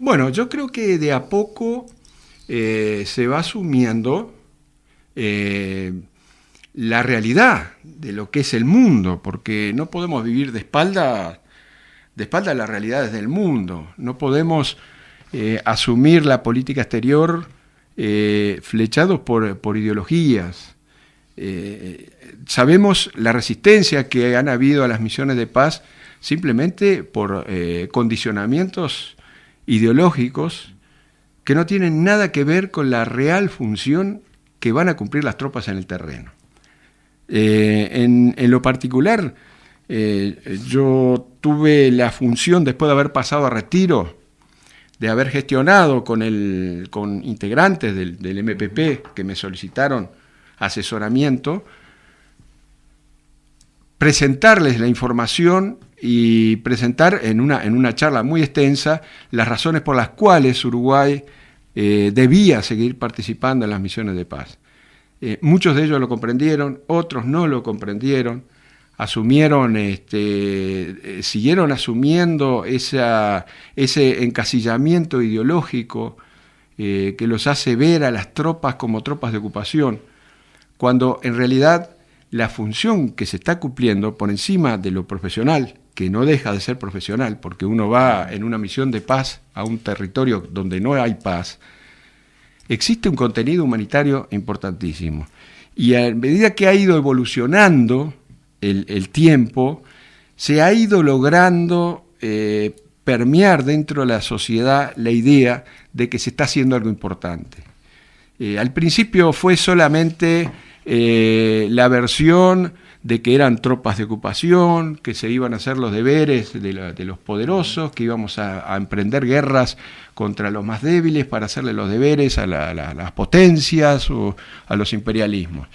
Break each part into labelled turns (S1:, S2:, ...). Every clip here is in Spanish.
S1: Bueno, yo creo que de a poco se va asumiendo la realidad de lo que es el mundo, porque no podemos vivir de espalda a las realidades del mundo. No podemos asumir la política exterior flechados por ideologías. Sabemos la resistencia que han habido a las misiones de paz simplemente por condicionamientos ideológicos que no tienen nada que ver con la real función que van a cumplir las tropas en el terreno. En lo particular, yo tuve la función, después de haber pasado a retiro, de haber gestionado con integrantes del MPP que me solicitaron asesoramiento, presentarles la información y presentar en una charla muy extensa las razones por las cuales Uruguay debía seguir participando en las misiones de paz. Muchos de ellos lo comprendieron, otros no lo comprendieron, siguieron asumiendo ese encasillamiento ideológico que los hace ver a las tropas como tropas de ocupación, cuando en realidad la función que se está cumpliendo por encima de lo profesional, que no deja de ser profesional, porque uno va en una misión de paz a un territorio donde no hay paz, existe un contenido humanitario importantísimo. Y a medida que ha ido evolucionando el tiempo, se ha ido logrando permear dentro de la sociedad la idea de que se está haciendo algo importante. Al principio fue solamente la versión de que eran tropas de ocupación, que se iban a hacer los deberes de los poderosos, que íbamos a emprender guerras contra los más débiles para hacerle los deberes a las potencias o a los imperialismos.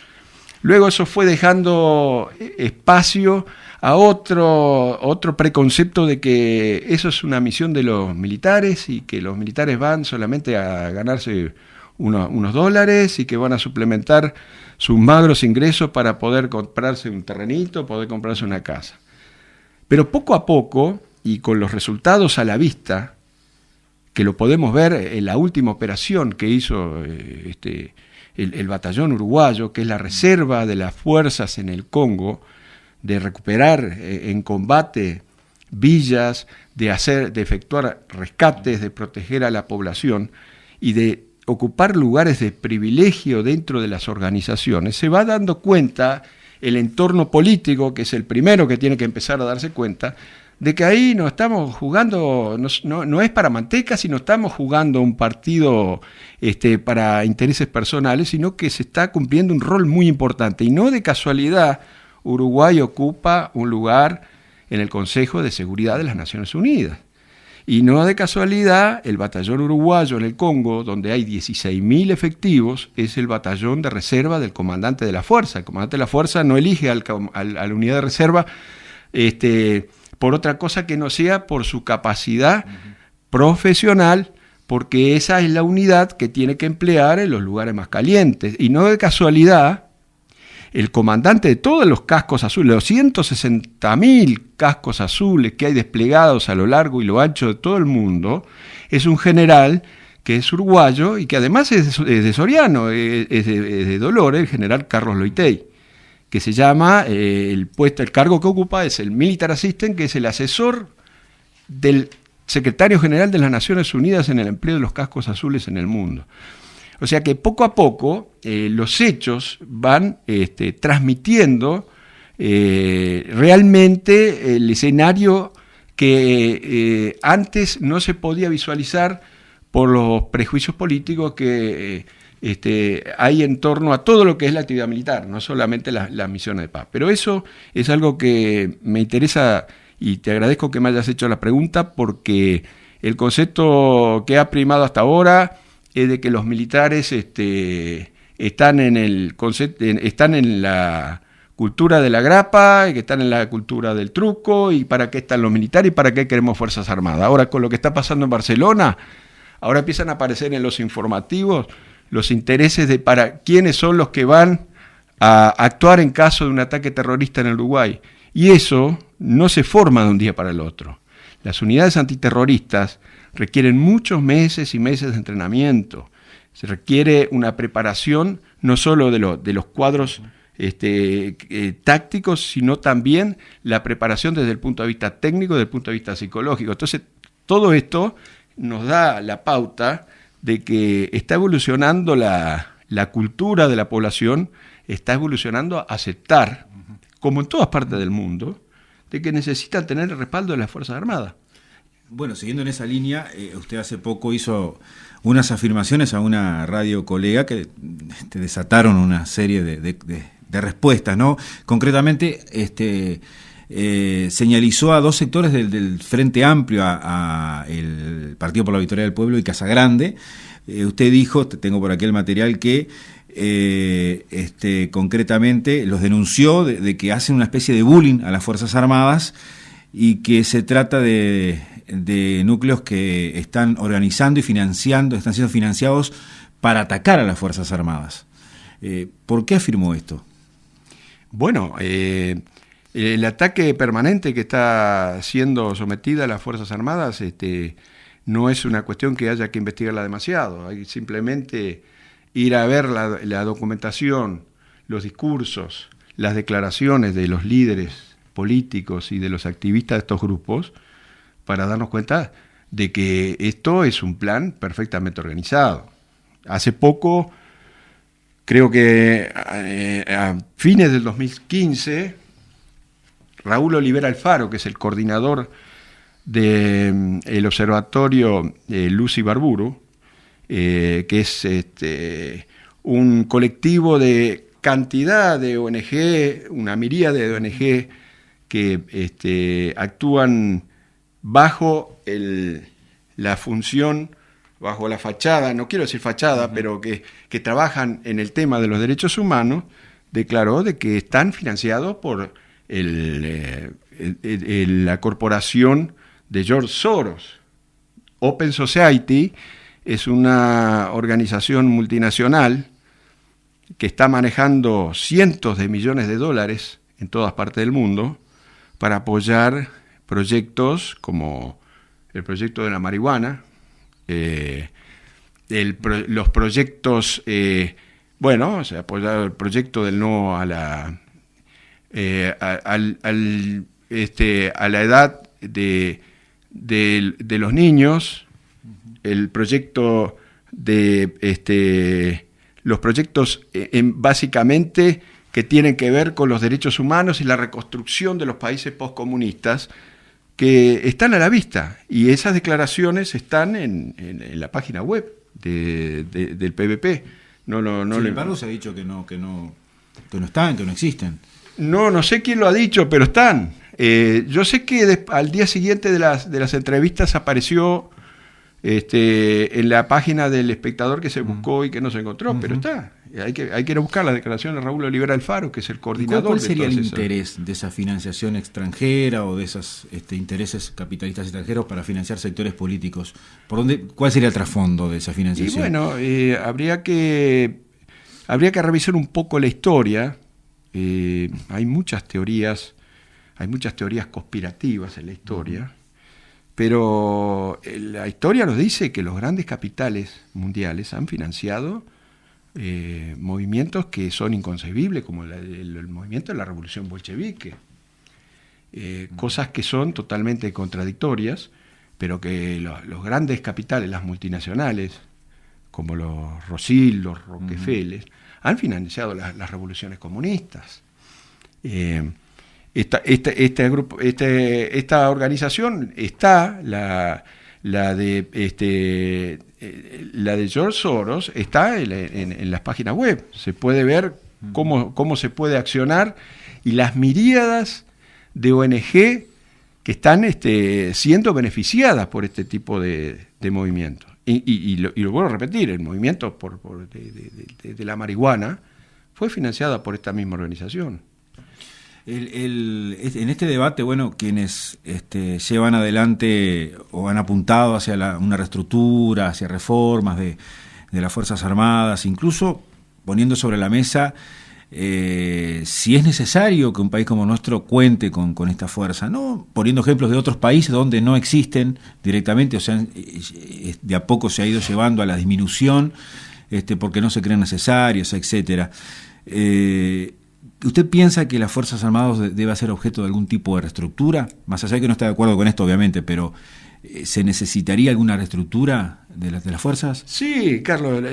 S1: Luego eso fue dejando espacio a otro preconcepto de que eso es una misión de los militares y que los militares van solamente a ganarse unos dólares y que van a suplementar sus magros ingresos para poder comprarse un terrenito, poder comprarse una casa. Pero poco a poco, y con los resultados a la vista, que lo podemos ver en la última operación que hizo el batallón uruguayo, que es la reserva de las fuerzas en el Congo, de recuperar en combate villas, de efectuar rescates, de proteger a la población y de ocupar lugares de privilegio dentro de las organizaciones, se va dando cuenta el entorno político, que es el primero que tiene que empezar a darse cuenta, de que ahí no estamos jugando, no es para manteca, sino estamos jugando un partido para intereses personales, sino que se está cumpliendo un rol muy importante. Y no de casualidad, Uruguay ocupa un lugar en el Consejo de Seguridad de las Naciones Unidas. Y no de casualidad, el batallón uruguayo en el Congo, donde hay 16.000 efectivos, es el batallón de reserva del comandante de la fuerza. El comandante de la fuerza no elige a la unidad de reserva por otra cosa que no sea por su capacidad profesional, porque esa es la unidad que tiene que emplear en los lugares más calientes. Y no de casualidad, el comandante de todos los cascos azules, los 160.000 cascos azules que hay desplegados a lo largo y lo ancho de todo el mundo, es un general que es uruguayo y que además es de Soriano, es de Dolores, el general Carlos Loitey, que se llama, el cargo que ocupa es el Military Assistant, que es el asesor del secretario general de las Naciones Unidas en el empleo de los cascos azules en el mundo. O sea que poco a poco los hechos van transmitiendo realmente el escenario que antes no se podía visualizar por los prejuicios políticos que hay en torno a todo lo que es la actividad militar, no solamente las misiones de paz. Pero eso es algo que me interesa y te agradezco que me hayas hecho la pregunta, porque el concepto que ha primado hasta ahora es de que los militares están en la cultura de la grapa, que están en la cultura del truco, y para qué están los militares y para qué queremos Fuerzas Armadas. Ahora, con lo que está pasando en Barcelona, ahora empiezan a aparecer en los informativos los intereses de para quiénes son los que van a actuar en caso de un ataque terrorista en el Uruguay. Y eso no se forma de un día para el otro. Las unidades antiterroristas requieren muchos meses y meses de entrenamiento. Se requiere una preparación no solo de los cuadros tácticos, sino también la preparación desde el punto de vista técnico, desde el punto de vista psicológico. Entonces, todo esto nos da la pauta de que está evolucionando la cultura de la población, está evolucionando a aceptar, como en todas partes del mundo, de que necesitan tener el respaldo de las Fuerzas Armadas.
S2: Bueno, siguiendo en esa línea, usted hace poco hizo unas afirmaciones a una radio colega que desataron una serie de respuestas, ¿no? Concretamente, señalizó a dos sectores del Frente Amplio, a el Partido por la Victoria del Pueblo y Casagrande. Usted dijo, tengo por aquí el material, que concretamente los denunció de que hacen una especie de bullying a las Fuerzas Armadas y que se trata de núcleos que están organizando y financiando, están siendo financiados para atacar a las Fuerzas Armadas. ¿Por qué afirmó esto?
S1: Bueno, el ataque permanente que está siendo sometida a las Fuerzas Armadas no es una cuestión que haya que investigarla demasiado. Hay simplemente ir a ver la documentación, los discursos, las declaraciones de los líderes políticos y de los activistas de estos grupos para darnos cuenta de que esto es un plan perfectamente organizado. Hace poco, creo que a fines del 2015, Raúl Olivera Alfaro, que es el coordinador del observatorio Luz Ibarburu, que es un colectivo de cantidad de ONG, una miríada de ONG que actúan bajo la función, bajo la fachada, no quiero decir fachada, pero que trabajan en el tema de los derechos humanos, declaró de que están financiados por la corporación de George Soros. Open Society es una organización multinacional que está manejando cientos de millones de dólares en todas partes del mundo para apoyar proyectos como el proyecto de la marihuana, los proyectos, se ha apoyado el proyecto del no a la edad de los niños, el proyecto de los proyectos básicamente que tienen que ver con los derechos humanos y la reconstrucción de los países postcomunistas, que están a la vista, y esas declaraciones están en la página web del PVP.
S2: Sin embargo, se ha dicho que no están, que no existen.
S1: No sé quién lo ha dicho, pero están. Yo sé que al día siguiente de las entrevistas apareció en la página del Espectador, que se buscó y que no se encontró, pero está. Hay que ir a buscar la declaración de Raúl Olivera Alfaro, que es el coordinador.
S2: ¿Cuál sería el interés de esa financiación extranjera o de esos intereses capitalistas extranjeros para financiar sectores políticos? ¿Cuál sería el trasfondo de esa financiación?
S1: Y bueno, habría que revisar un poco la historia. Hay muchas teorías conspirativas en la historia, pero la historia nos dice que los grandes capitales mundiales han financiado movimientos que son inconcebibles, como el movimiento de la revolución bolchevique, cosas que son totalmente contradictorias, pero que los grandes capitales, las multinacionales, como los Rothschild, los Rockefeller, han financiado las revoluciones comunistas. Esta organización está, la de George Soros, está en las páginas web. Se puede ver cómo se puede accionar, y las miríadas de ONG que están siendo beneficiadas por este tipo de movimientos. Y lo vuelvo a repetir, el movimiento de la marihuana fue financiada por esta misma organización.
S2: En este debate, quienes llevan adelante o han apuntado hacia una reestructura, hacia reformas de las Fuerzas Armadas, incluso poniendo sobre la mesa si es necesario que un país como nuestro cuente con esta fuerza, no poniendo ejemplos de otros países donde no existen directamente, o sea, de a poco se ha ido llevando a la disminución, porque no se creen necesarios, etcétera. ¿Usted piensa que las Fuerzas Armadas debe ser objeto de algún tipo de reestructura? Más allá de que no está de acuerdo con esto, obviamente, pero ¿se necesitaría alguna reestructura de las fuerzas?
S1: Sí, Carlos.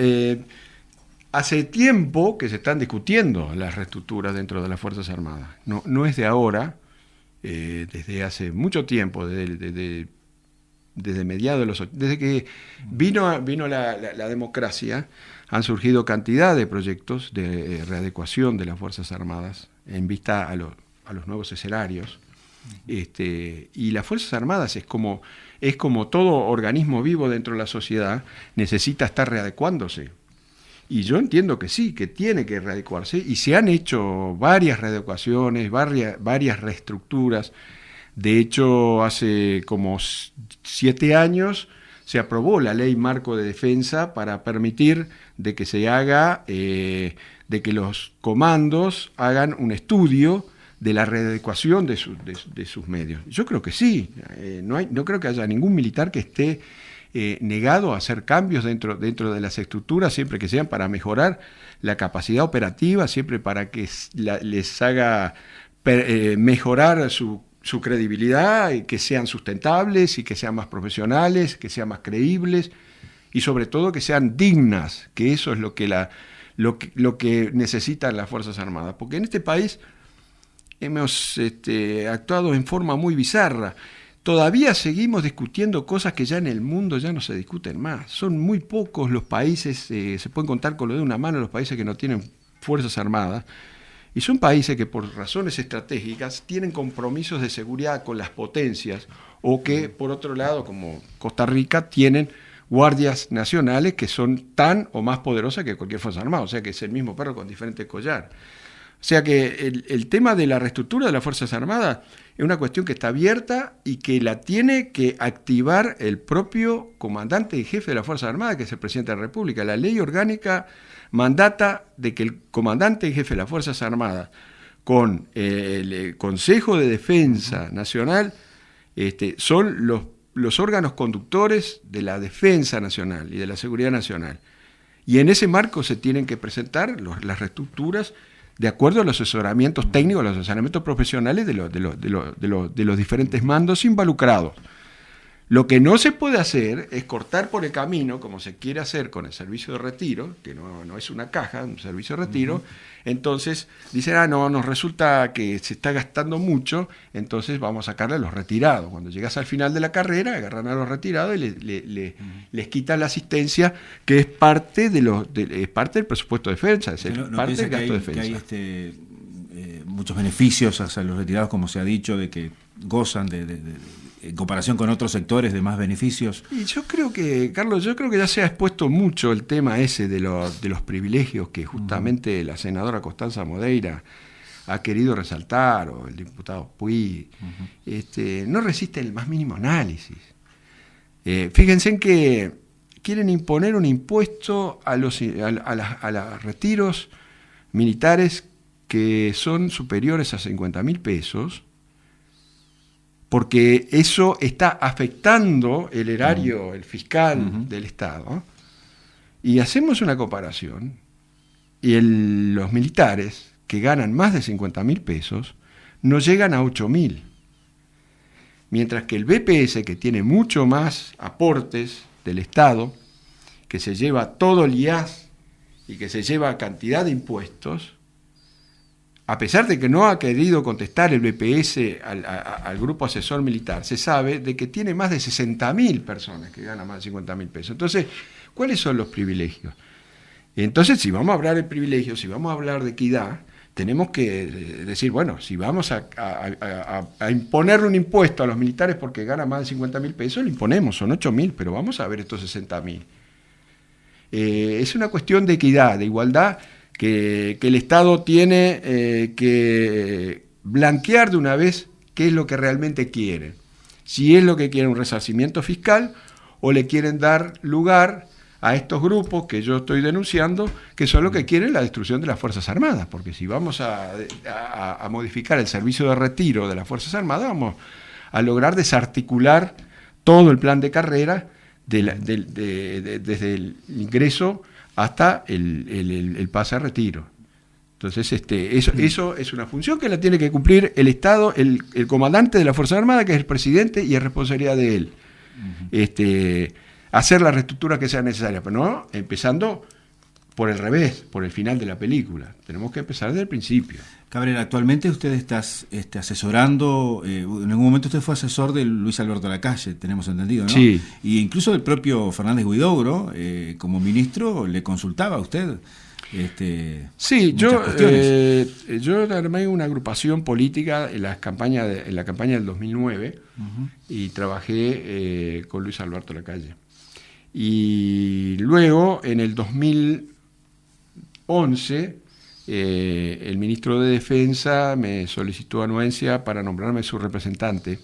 S1: Hace tiempo que se están discutiendo las reestructuras dentro de las Fuerzas Armadas. No es de ahora, desde hace mucho tiempo, desde mediados de los... Desde que vino la democracia, han surgido cantidad de proyectos de readecuación de las Fuerzas Armadas en vista a los nuevos escenarios. Y las Fuerzas Armadas es como todo organismo vivo dentro de la sociedad, necesita estar readecuándose. Y yo entiendo que sí, que tiene que readecuarse, y se han hecho varias readecuaciones, varias reestructuras. De hecho, hace como 7 años se aprobó la Ley Marco de Defensa para permitir de que se haga, de que los comandos hagan un estudio de la readecuación de sus medios. Yo creo que sí, no creo que haya ningún militar que esté negado a hacer cambios dentro de las estructuras, siempre que sean para mejorar la capacidad operativa, siempre para que les haga mejorar su credibilidad, y que sean sustentables y que sean más profesionales, que sean más creíbles y sobre todo que sean dignas, que eso es lo que necesitan las Fuerzas Armadas. Porque en este país hemos actuado en forma muy bizarra. Todavía seguimos discutiendo cosas que ya en el mundo ya no se discuten más. Son muy pocos los países, se pueden contar con lo de una mano los países que no tienen Fuerzas Armadas, y son países que por razones estratégicas tienen compromisos de seguridad con las potencias, o que por otro lado, como Costa Rica, tienen guardias nacionales que son tan o más poderosas que cualquier Fuerza Armada, o sea que es el mismo perro con diferente collar. O sea que el tema de la reestructura de las Fuerzas Armadas es una cuestión que está abierta y que la tiene que activar el propio comandante y jefe de la Fuerza Armada, que es el presidente de la República. La ley orgánica mandata de que el comandante y jefe de las Fuerzas Armadas, con el Consejo de Defensa Nacional, son los órganos conductores de la defensa nacional y de la seguridad nacional. Y en ese marco se tienen que presentar las reestructuras de acuerdo a los asesoramientos técnicos, a los asesoramientos profesionales de los diferentes mandos involucrados. Lo que no se puede hacer es cortar por el camino, como se quiere hacer con el servicio de retiro, que no es una caja, un servicio de retiro. Entonces dicen, no, nos resulta que se está gastando mucho, entonces vamos a sacarle a los retirados. Cuando llegas al final de la carrera, agarran a los retirados y les quitan la asistencia, que es parte es parte del presupuesto de defensa, es parte del gasto de defensa.
S2: Que hay muchos beneficios hacia los retirados, como se ha dicho, de que gozan en comparación con otros sectores de más beneficios.
S1: Y yo creo que, Carlos, ya se ha expuesto mucho el tema ese de los privilegios que justamente la senadora Constanza Modeira ha querido resaltar, o el diputado Puig. No resiste el más mínimo análisis. Fíjense en que quieren imponer un impuesto a los retiros militares que son superiores a 50.000 pesos, porque eso está afectando el erario, el fiscal del Estado. Y hacemos una comparación, y los militares que ganan más de 50.000 pesos no llegan a 8.000. Mientras que el BPS, que tiene mucho más aportes del Estado, que se lleva todo el IAS y que se lleva cantidad de impuestos, a pesar de que no ha querido contestar el BPS al grupo asesor militar, se sabe de que tiene más de 60.000 personas que ganan más de 50.000 pesos. Entonces, ¿cuáles son los privilegios? Entonces, si vamos a hablar de privilegios, si vamos a hablar de equidad, tenemos que decir, bueno, si vamos a imponerle un impuesto a los militares porque ganan más de 50.000 pesos, lo imponemos, son 8.000, pero vamos a ver estos 60.000. Es una cuestión de equidad, de igualdad, que el Estado tiene que blanquear de una vez qué es lo que realmente quiere. Si es lo que quiere un resarcimiento fiscal o le quieren dar lugar a estos grupos que yo estoy denunciando, que son los que quieren la destrucción de las Fuerzas Armadas, porque si vamos a modificar el servicio de retiro de las Fuerzas Armadas, vamos a lograr desarticular todo el plan de carrera desde el ingreso hasta el pase a retiro. Entonces, eso es una función que la tiene que cumplir el Estado, el comandante de la Fuerza Armada, que es el presidente, y es responsabilidad de él. Hacer la reestructura que sea necesaria, pero no empezando por el revés, por el final de la película. Tenemos que empezar desde el principio.
S2: Cabrera, actualmente usted está asesorando, en algún momento usted fue asesor de Luis Alberto Lacalle, tenemos entendido, ¿no?
S1: Sí.
S2: Y incluso el propio Fernández Huidobro, como ministro, le consultaba a usted.
S1: Sí, yo armé una agrupación política en la campaña del 2009 y trabajé con Luis Alberto Lacalle. Y luego, en el 2011, el ministro de Defensa me solicitó anuencia para nombrarme su representante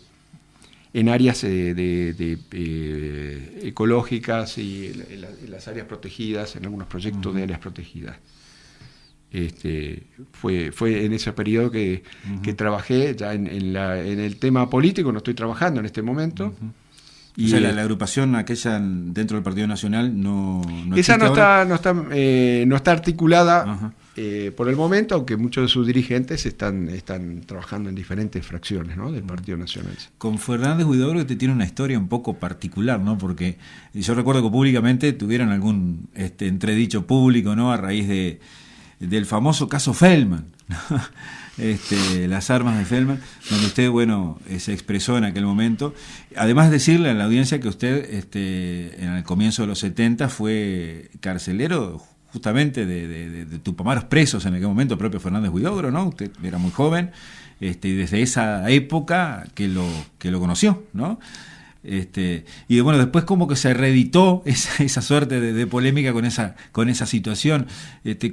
S1: en áreas ecológicas y en las áreas protegidas, en algunos proyectos de áreas protegidas. Fue en ese periodo que trabajé. Ya en el tema político no estoy trabajando en este momento.
S2: Y o sea, la agrupación aquella dentro del Partido Nacional no
S1: esa no está articulada por el momento, aunque muchos de sus dirigentes están trabajando en diferentes fracciones, ¿no?, del Partido Nacional.
S2: Con Fernández Huidobro te tiene una historia un poco particular, ¿no? Porque yo recuerdo que públicamente tuvieron algún entredicho público, ¿no?, a raíz del famoso caso Feldman, ¿no? Las armas de Feldman, donde usted, se expresó en aquel momento. Además, decirle a la audiencia que usted, en el comienzo de los 70, fue carcelero justamente de Tupamaros presos en aquel momento, el propio Fernández Huidobro, ¿no? Usted era muy joven, y desde esa época que lo conoció, ¿no? Y bueno, después como que se reeditó esa suerte de polémica con esa situación.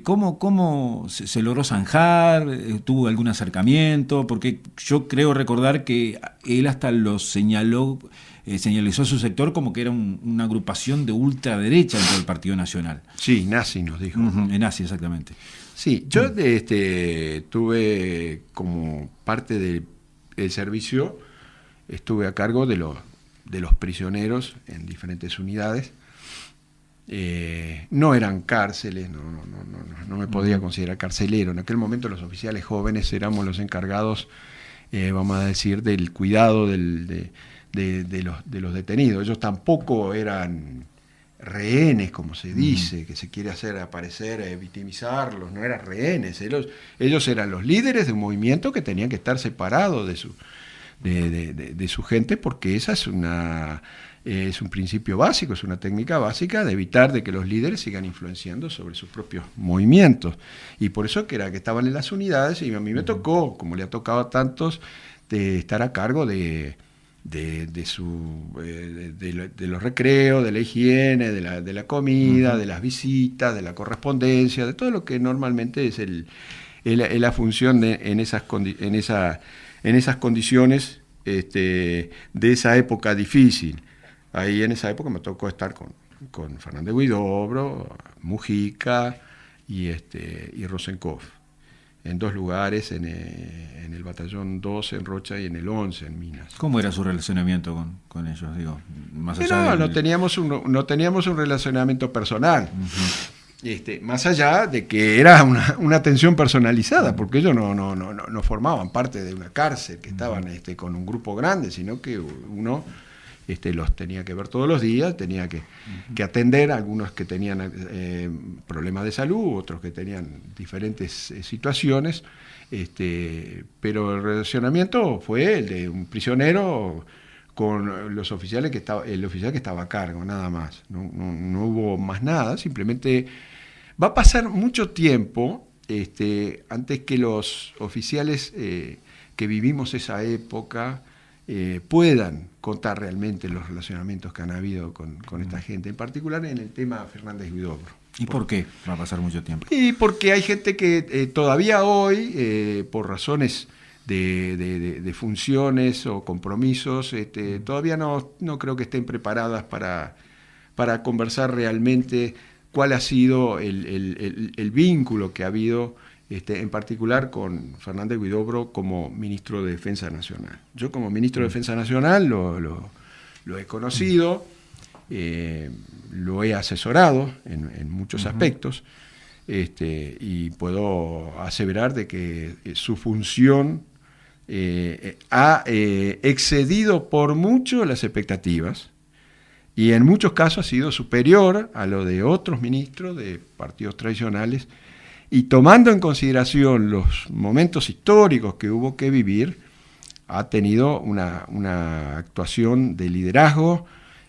S2: ¿Cómo se logró zanjar? ¿Tuvo algún acercamiento? Porque yo creo recordar que él hasta lo señalizó a su sector como que era una agrupación de ultraderecha dentro del Partido Nacional.
S1: Sí, nazi nos dijo.
S2: Nazi, exactamente.
S1: Sí, yo tuve como parte del servicio, estuve a cargo de los prisioneros en diferentes unidades. No eran cárceles, no me podía considerar carcelero. En aquel momento los oficiales jóvenes éramos los encargados, vamos a decir, del cuidado de los detenidos. Ellos tampoco eran rehenes, como se dice, que se quiere hacer aparecer, victimizarlos. No eran rehenes, ellos eran los líderes de un movimiento que tenían que estar separados de su gente, porque esa es un principio básico, es una técnica básica de evitar de que los líderes sigan influenciando sobre sus propios movimientos. Y por eso que estaban en las unidades, y a mí me tocó, como le ha tocado a tantos, de estar a cargo de los recreos, de la higiene, de la comida, de las visitas, de la correspondencia, de todo lo que normalmente es la función en esas condiciones de esa época difícil. Ahí en esa época me tocó estar con Fernández Huidobro, Mujica y Rosenkopf, en dos lugares, en el batallón 12 en Rocha y en el 11 en Minas.
S2: ¿Cómo era su relacionamiento con ellos? Digo, más allá
S1: no teníamos un relacionamiento personal. Más allá de que era una atención personalizada, porque ellos no formaban parte de una cárcel, que estaban con un grupo grande, sino que uno los tenía que ver todos los días, tenía que atender a algunos que tenían problemas de salud, otros que tenían diferentes situaciones, pero el relacionamiento fue el de un prisionero con los oficiales el oficial que estaba a cargo, nada más. No hubo más nada, simplemente va a pasar mucho tiempo antes que los oficiales que vivimos esa época puedan contar realmente los relacionamientos que han habido con esta gente, en particular en el tema Fernández Huidobro.
S2: ¿Y por qué va a pasar mucho tiempo?
S1: Y porque hay gente que todavía hoy, por razones de funciones o compromisos, todavía no creo que estén preparadas para para conversar realmente cuál ha sido el vínculo que ha habido, en particular con Fernández Huidobro como ministro de Defensa Nacional. Yo como ministro de Defensa Nacional lo he conocido, lo he asesorado en muchos aspectos, y puedo aseverar de que su función ha excedido por mucho las expectativas y en muchos casos ha sido superior a lo de otros ministros de partidos tradicionales, y tomando en consideración los momentos históricos que hubo que vivir, ha tenido una actuación de liderazgo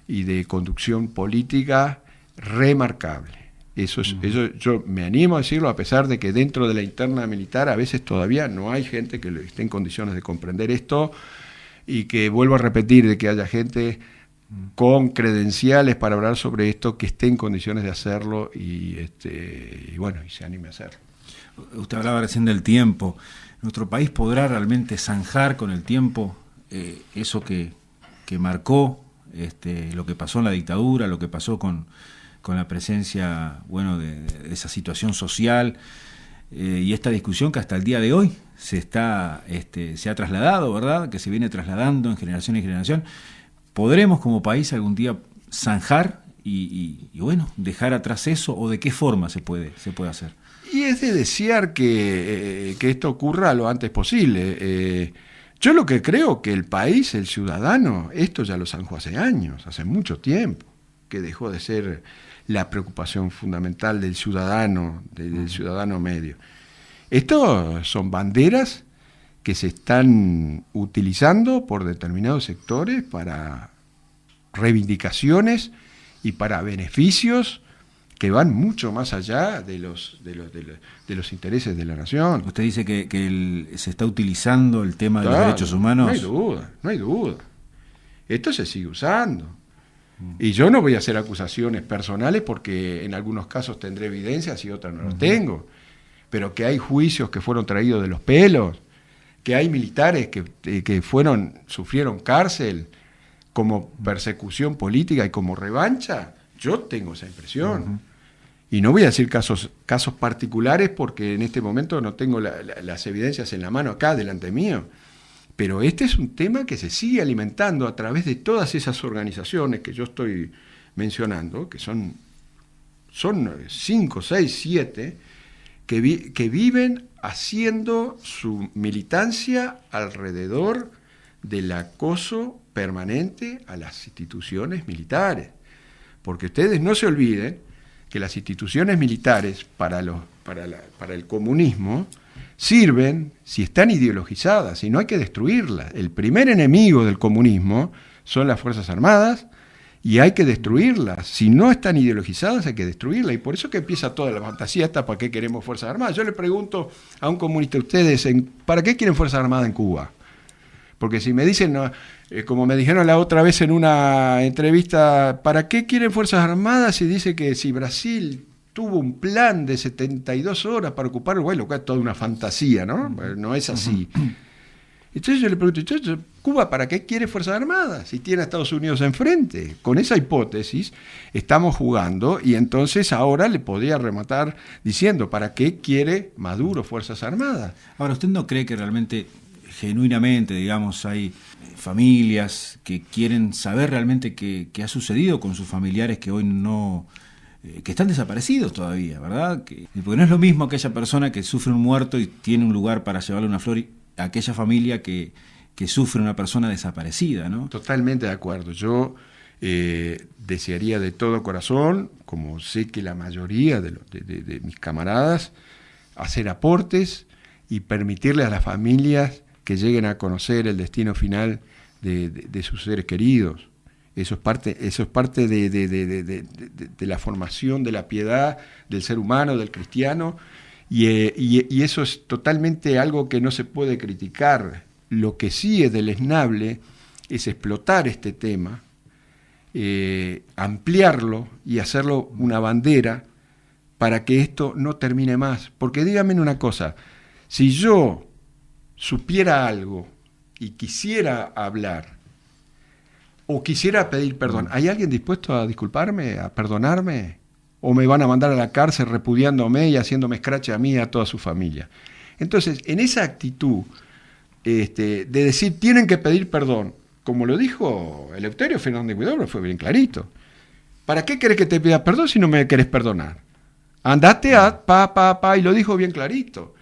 S1: y de conducción política remarcable. Eso yo me animo a decirlo, a pesar de que dentro de la interna militar a veces todavía no hay gente que esté en condiciones de comprender esto, y que vuelvo a repetir, de que haya gente con credenciales para hablar sobre esto que esté en condiciones de hacerlo y bueno, y se anime a hacerlo.
S2: Usted hablaba recién del tiempo. ¿Nuestro país podrá realmente zanjar con el tiempo eso que marcó lo que pasó en la dictadura, lo que pasó con la presencia, bueno, de esa situación social, y esta discusión que hasta el día de hoy se ha trasladado, ¿verdad?, que se viene trasladando en generación en generación? ¿Podremos como país algún día zanjar y bueno, dejar atrás eso, o de qué forma se puede hacer?
S1: Y es de desear que esto ocurra lo antes posible. Yo lo que creo que el país, el ciudadano, esto ya lo zanjó hace años, hace mucho tiempo, que dejó de ser la preocupación fundamental del ciudadano, del ciudadano medio. Esto son banderas que se están utilizando por determinados sectores para reivindicaciones y para beneficios que van mucho más allá de los intereses de la nación.
S2: Usted dice que se está utilizando el tema de los derechos humanos.
S1: No hay duda. Esto se sigue usando. Y yo no voy a hacer acusaciones personales porque en algunos casos tendré evidencias y otras no las tengo. Pero que hay juicios que fueron traídos de los pelos, que hay militares que sufrieron cárcel como persecución política y como revancha, yo tengo esa impresión. Y no voy a decir casos particulares porque en este momento no tengo las evidencias en la mano acá, delante mío. Pero este es un tema que se sigue alimentando a través de todas esas organizaciones que yo estoy mencionando, que son 5, 6, 7, que viven haciendo su militancia alrededor del acoso permanente a las instituciones militares. Porque ustedes no se olviden que las instituciones militares para el comunismo sirven si están ideologizadas, y no hay que destruirlas. El primer enemigo del comunismo son las Fuerzas Armadas, y hay que destruirlas. Si no están ideologizadas hay que destruirlas, y por eso que empieza toda la fantasía esta, ¿para qué queremos Fuerzas Armadas? Yo le pregunto a un comunista, ustedes, ¿para qué quieren Fuerzas Armadas en Cuba? Porque si me dicen, como me dijeron la otra vez en una entrevista, ¿para qué quieren Fuerzas Armadas? Y dice que si Brasil tuvo un plan de 72 horas para ocupar Uruguay, lo cual es toda una fantasía, ¿no? No es así. Entonces yo le pregunto, ¿Cuba para qué quiere Fuerzas Armadas si tiene a Estados Unidos enfrente? Con esa hipótesis estamos jugando, y entonces ahora le podría rematar diciendo, ¿para qué quiere Maduro Fuerzas Armadas?
S2: Ahora, ¿usted no cree que realmente, genuinamente, digamos, hay familias que quieren saber realmente qué ha sucedido con sus familiares que hoy no... que están desaparecidos todavía, ¿verdad? Porque no es lo mismo aquella persona que sufre un muerto y tiene un lugar para llevarle una flor, y aquella familia que sufre una persona desaparecida, ¿no?
S1: Totalmente de acuerdo. Yo desearía de todo corazón, como sé que la mayoría de mis camaradas, hacer aportes y permitirle a las familias que lleguen a conocer el destino final de sus seres queridos. Eso es parte de la formación de la piedad del ser humano, del cristiano, y eso es totalmente algo que no se puede criticar. Lo que sí es deleznable es explotar este tema, ampliarlo y hacerlo una bandera para que esto no termine más. Porque díganme una cosa, si yo supiera algo y quisiera hablar o quisiera pedir perdón. ¿Hay alguien dispuesto a disculparme, a perdonarme? ¿O me van a mandar a la cárcel repudiándome y haciéndome escrache a mí y a toda su familia? Entonces, en esa actitud de decir tienen que pedir perdón, como lo dijo Eleuterio Fernández Huidobro, fue bien clarito. ¿Para qué querés que te pida perdón si no me querés perdonar? Andate a y lo dijo bien clarito.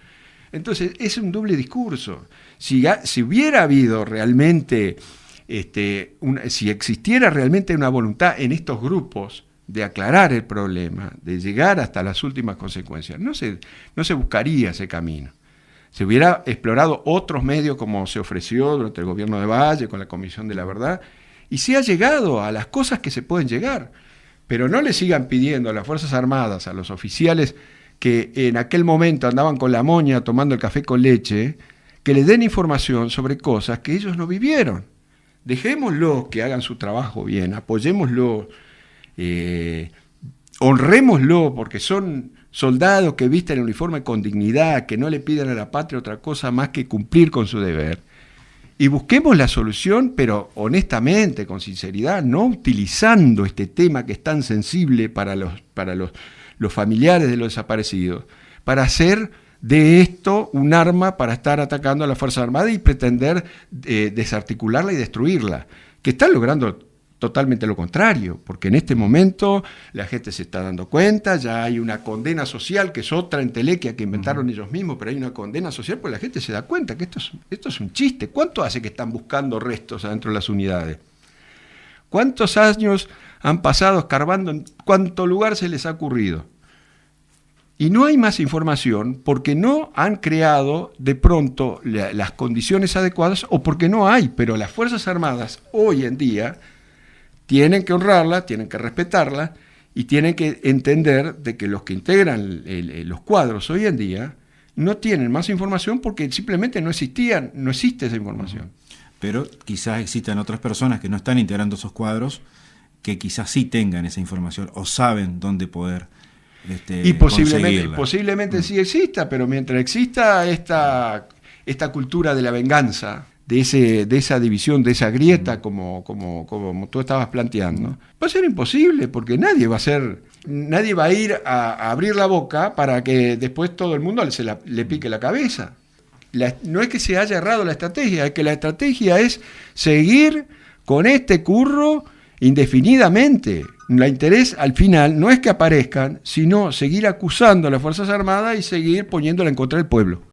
S1: Entonces, es un doble discurso. Si hubiera habido realmente, si existiera realmente una voluntad en estos grupos de aclarar el problema, de llegar hasta las últimas consecuencias, no se buscaría ese camino. Se hubiera explorado otros medios como se ofreció durante el gobierno de Valle, con la Comisión de la Verdad, y se ha llegado a las cosas que se pueden llegar. Pero no le sigan pidiendo a las Fuerzas Armadas, a los oficiales que en aquel momento andaban con la moña tomando el café con leche, que le den información sobre cosas que ellos no vivieron. Dejémoslo que hagan su trabajo bien, apoyémoslo, honrémoslo, porque son soldados que visten el uniforme con dignidad, que no le piden a la patria otra cosa más que cumplir con su deber. Y busquemos la solución, pero honestamente, con sinceridad, no utilizando este tema que es tan sensible para los familiares de los desaparecidos, para hacer de esto un arma para estar atacando a la Fuerza Armada y pretender desarticularla y destruirla, que están logrando totalmente lo contrario, porque en este momento la gente se está dando cuenta, ya hay una condena social, que es otra entelequia que inventaron ellos mismos, pero hay una condena social, pues la gente se da cuenta que esto es un chiste. ¿Cuánto hace que están buscando restos adentro de las unidades? ¿Cuántos años han pasado escarbando en cuánto lugar se les ha ocurrido? Y no hay más información porque no han creado de pronto las condiciones adecuadas o porque no hay, pero las Fuerzas Armadas hoy en día tienen que honrarla, tienen que respetarla y tienen que entender de que los que integran los cuadros hoy en día no tienen más información porque simplemente no existe esa información.
S2: Pero quizás existan otras personas que no están integrando esos cuadros que quizás sí tengan esa información o saben dónde poder
S1: y posiblemente sí exista, pero mientras exista esta cultura de la venganza, de esa división, de esa grieta, como tú estabas planteando, va a ser imposible, porque nadie va a ir a abrir la boca para que después todo el mundo le pique la cabeza. No es que se haya errado la estrategia, es que la estrategia es seguir con este curro indefinidamente. El interés al final no es que aparezcan, sino seguir acusando a las Fuerzas Armadas y seguir poniéndola en contra del pueblo.